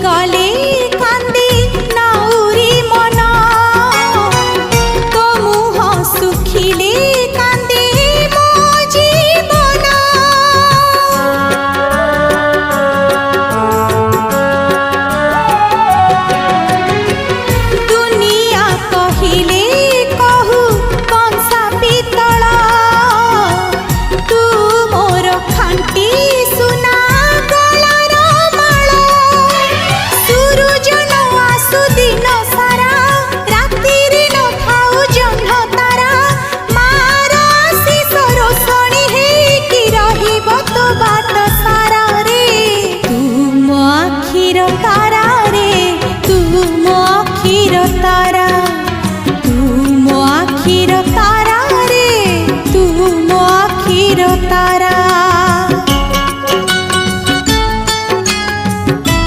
गले कांदी नाउरी मन तो मुह सुखिले कांदे मो जीवन दुनिया कहिले कहू कंसा पितल तू मोर खांटी सुना गलार माल सूरज न आसु दिन सारा राति न थाउ जह्न तारा मार आशीष रोशनी हेकि रहिब तो बाट सारा रे तू मो आखिर तारा रे तू मो आखिर तारा।